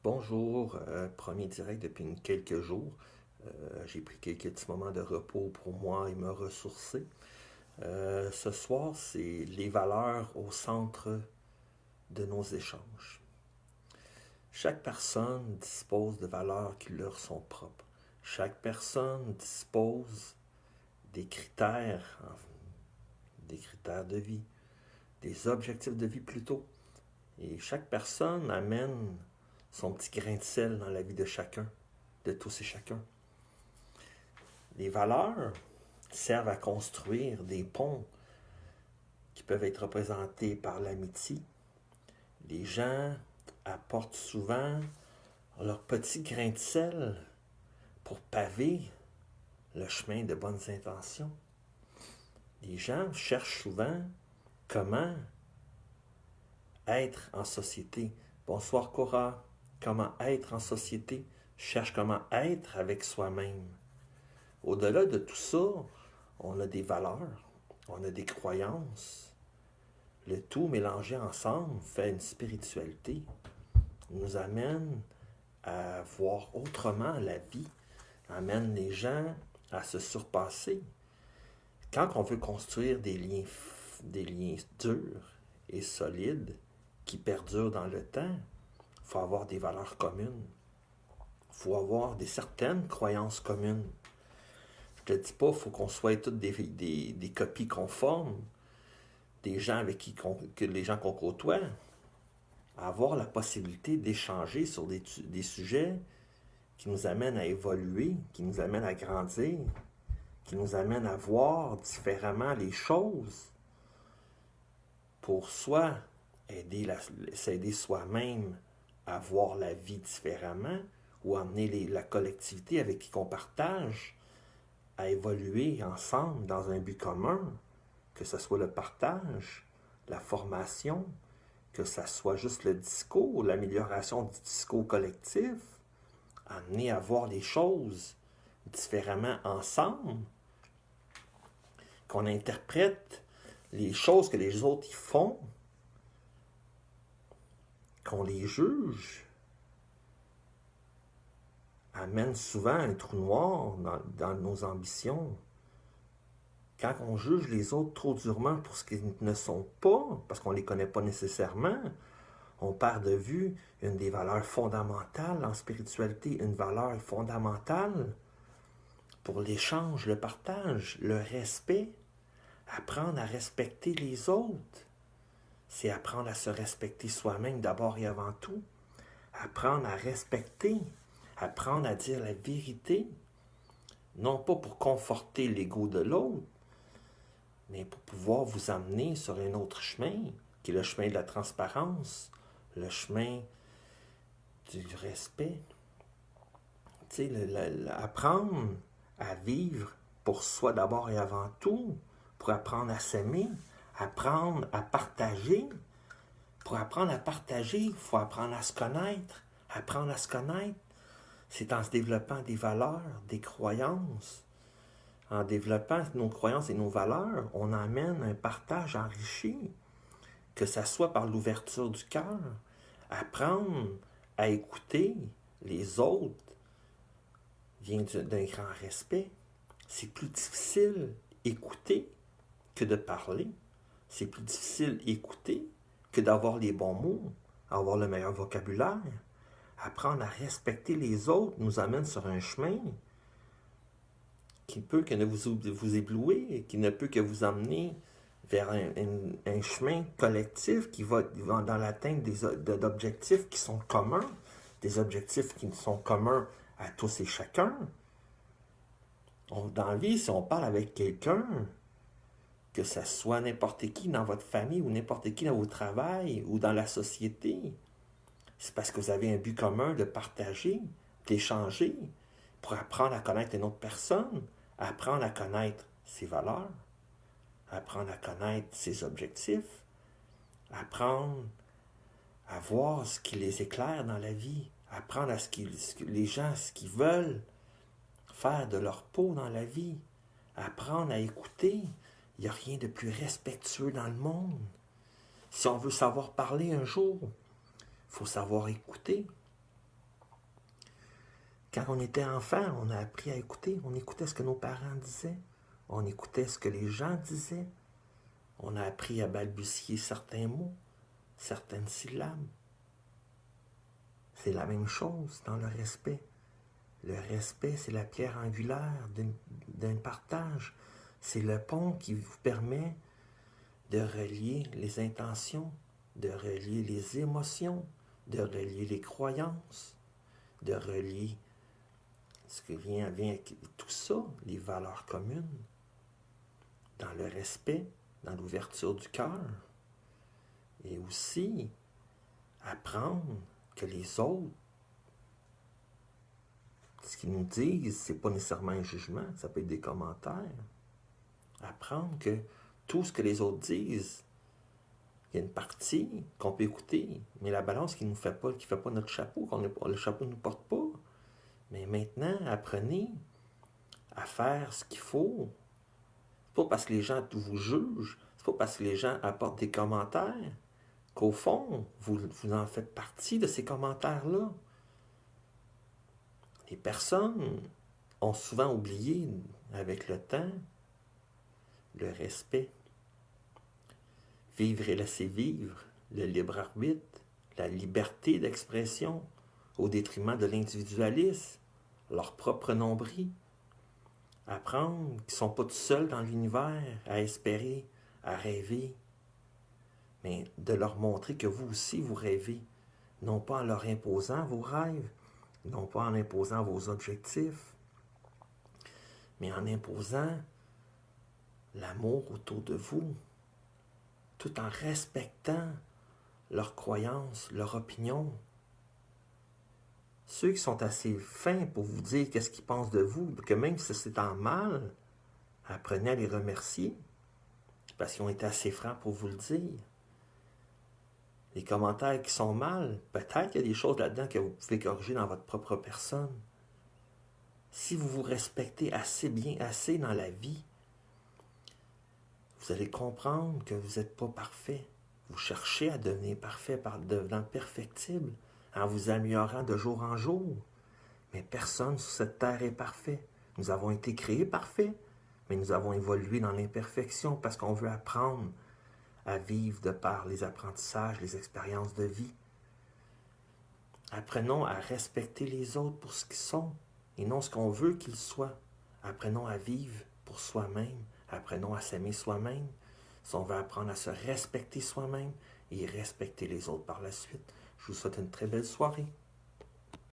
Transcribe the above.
Bonjour, premier direct depuis quelques jours. J'ai pris quelques petits moments de repos pour moi et me ressourcer. Ce soir, c'est les valeurs au centre de nos échanges. Chaque personne dispose de valeurs qui leur sont propres. Chaque personne dispose des critères de vie, des objectifs de vie plutôt. Et chaque personne amène son petit grain de sel dans la vie de chacun, de tous et chacun. Les valeurs servent à construire des ponts qui peuvent être représentés par l'amitié. Les gens apportent souvent leur petit grain de sel pour paver le chemin de bonnes intentions. Les gens cherchent souvent comment être en société. Bonsoir Cora. Comment être en société? Cherche comment être avec soi-même. Au-delà de tout ça, on a des valeurs, on a des croyances. Le tout mélangé ensemble fait une spiritualité, nous amène à voir autrement la vie, amène les gens à se surpasser. Quand on veut construire des liens durs et solides qui perdurent dans le temps, il faut avoir des valeurs communes. Il faut avoir certaines croyances communes. Je ne te dis pas qu'il faut qu'on soit toutes des copies conformes des gens les gens qu'on côtoie. Avoir la possibilité d'échanger sur des sujets qui nous amènent à évoluer, qui nous amènent à grandir, qui nous amènent à voir différemment les choses pour soit s'aider soi-même à voir la vie différemment ou amener la collectivité avec qui on partage à évoluer ensemble dans un but commun, que ce soit le partage, la formation, que ce soit juste le discours, l'amélioration du discours collectif, amener à voir les choses différemment ensemble, qu'on interprète les choses que les autres y font, qu'on les juge, amène souvent un trou noir dans nos ambitions. Quand on juge les autres trop durement pour ce qu'ils ne sont pas, parce qu'on ne les connaît pas nécessairement, on perd de vue une des valeurs fondamentales en spiritualité, une valeur fondamentale pour l'échange, le partage, le respect. Apprendre à respecter les autres, c'est apprendre à se respecter soi-même d'abord et avant tout. Apprendre à respecter, apprendre à dire la vérité, non pas pour conforter l'ego de l'autre, mais pour pouvoir vous amener sur un autre chemin, qui est le chemin de la transparence, le chemin du respect. Tu sais, apprendre à vivre pour soi d'abord et avant tout, pour apprendre à s'aimer, apprendre à partager. Pour apprendre à partager, il faut apprendre à se connaître. Apprendre à se connaître, c'est en se développant des valeurs, des croyances. En développant nos croyances et nos valeurs, on amène un partage enrichi, que ce soit par l'ouverture du cœur. Apprendre à écouter les autres vient d'un grand respect. C'est plus difficile écouter que de parler. C'est plus difficile écouter que d'avoir les bons mots, avoir le meilleur vocabulaire. Apprendre à respecter les autres nous amène sur un chemin qui peut que vous éblouir, qui ne peut que vous emmener vers un chemin collectif qui va dans l'atteinte d'objectifs qui sont communs, des objectifs qui sont communs à tous et chacun. Dans la vie, si on parle avec quelqu'un, que ce soit n'importe qui dans votre famille ou n'importe qui dans votre travail ou dans la société, c'est parce que vous avez un but commun de partager, d'échanger, pour apprendre à connaître une autre personne, apprendre à connaître ses valeurs, apprendre à connaître ses objectifs, apprendre à voir ce qui les éclaire dans la vie, apprendre à les gens, ce qu'ils veulent faire de leur peau dans la vie, apprendre à écouter. Il n'y a rien de plus respectueux dans le monde. Si on veut savoir parler un jour, il faut savoir écouter. Quand on était enfant, on a appris à écouter. On écoutait ce que nos parents disaient. On écoutait ce que les gens disaient. On a appris à balbutier certains mots, certaines syllabes. C'est la même chose dans le respect. Le respect, c'est la pierre angulaire d'un partage. C'est le pont qui vous permet de relier les intentions, de relier les émotions, de relier les croyances, de relier ce qui vient avec tout ça, les valeurs communes, dans le respect, dans l'ouverture du cœur. Et aussi, apprendre que les autres, ce qu'ils nous disent, c'est pas nécessairement un jugement, ça peut être des commentaires. Apprendre que tout ce que les autres disent, il y a une partie qu'on peut écouter, mais la balance qui ne fait pas notre chapeau, le chapeau ne nous porte pas. Mais maintenant, apprenez à faire ce qu'il faut. C'est pas parce que les gens vous jugent, c'est pas parce que les gens apportent des commentaires qu'au fond, vous en faites partie de ces commentaires-là. Les personnes ont souvent oublié, avec le temps, le respect. Vivre et laisser vivre, le libre arbitre, la liberté d'expression, au détriment de l'individualisme, leur propre nombril. Apprendre qu'ils ne sont pas tout seuls dans l'univers à espérer, à rêver, mais de leur montrer que vous aussi vous rêvez, non pas en leur imposant vos rêves, non pas en imposant vos objectifs, mais en imposant l'amour autour de vous, tout en respectant leurs croyances, leurs opinions. Ceux qui sont assez fins pour vous dire qu'est-ce qu'ils pensent de vous, que même si c'est en mal, apprenez à les remercier, parce qu'ils ont été assez francs pour vous le dire. Les commentaires qui sont mal, peut-être qu'il y a des choses là-dedans que vous pouvez corriger dans votre propre personne. Si vous vous respectez assez bien, assez dans la vie, vous allez comprendre que vous n'êtes pas parfait. Vous cherchez à devenir parfait par devenant perfectible, en vous améliorant de jour en jour. Mais personne sur cette terre est parfait. Nous avons été créés parfaits, mais nous avons évolué dans l'imperfection parce qu'on veut apprendre à vivre de par les apprentissages, les expériences de vie. Apprenons à respecter les autres pour ce qu'ils sont et non ce qu'on veut qu'ils soient. Apprenons à vivre pour soi-même. Apprenons à s'aimer soi-même. Si on veut apprendre à se respecter soi-même et respecter les autres par la suite. Je vous souhaite une très belle soirée.